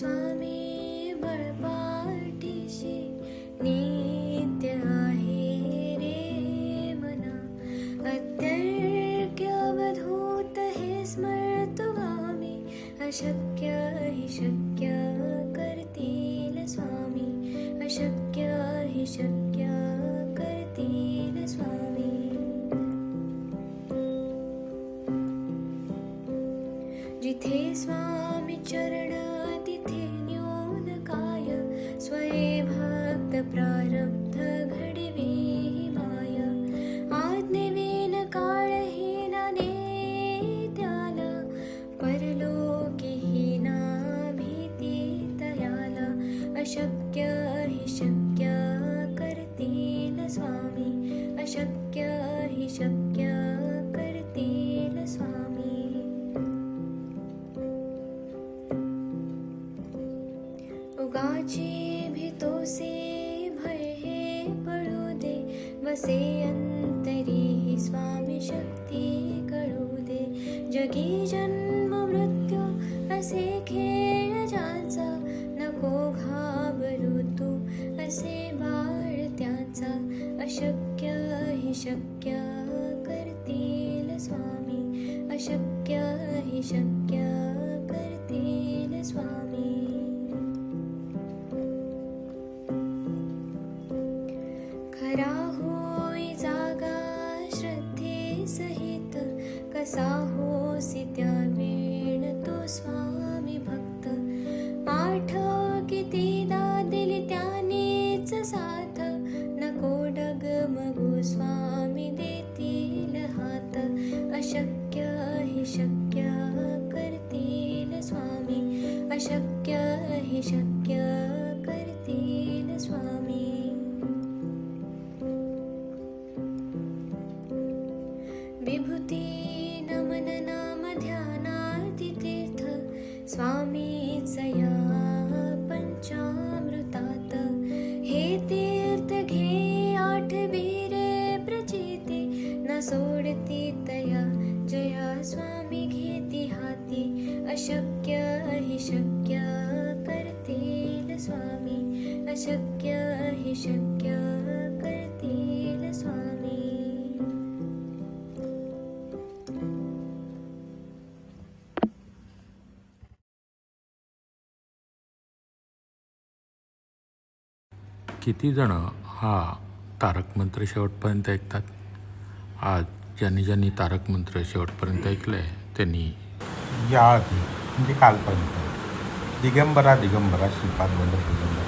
स्वामी बळपाठीशी नित्य आहे रे मना. अत्यर्क्य अवधूत हे स्मरतो गामी, अशक्य हि शक्य करतील स्वामी, अशक्य हि शक्य करतील स्वामी. जिथे स्वामी चरण तिथे न्यून काय, स्वये भक्त प्रारब्ध घडवी माय. आज्ञेविन काळहीना नेत्याला, परलोकीहीना भीती तयाला. अशक्य हि शक्य करतील स्वामी, अशक्य हि शक्य करतील स्वामी. उगाची भीतोसे भय हे पळू दे, वसे अंतरी ही स्वामी शक्ती कळू दे. जगी जन्म मृत्यू असे खेळ ज्याचा, नको घाबरू तू असे बाळ त्याचा. अशक्य हि शक्य करतील स्वामी, अशक्य हि शक्य करतील स्वामी. खरा होई जागा श्रद्धे सहित, कसा होसी त्या वेळ तो स्वामी भक्त. आठव कितीदा दिली त्यानेच साथ, नको डगमगू स्वामी देतील हात. अशक्य हि शक्य करतील स्वामी, अशक्य हि शक्य करतील स्वामी. विभूती नमन नाम ध्यानार्ती तीर्थ, स्वामीच या पंचामृतात. हे तीर्थ घे आठवी रे प्रचिती, न सोडती तया जया स्वामी घेती हाती. अशक्य हि शक्य करतील स्वामी, अशक्य हि शक्य करतील स्वामी. किती जण हा तारक मंत्र शेवटपर्यंत ऐकतात? आज ज्यांनी ज्यांनी तारक मंत्र शेवटपर्यंत ऐकलं आहे त्यांनी या आधी म्हणजे कालपर्यंत दिगंबरा दिगंबरा श्रीपाद वल्लभ दिगंबरा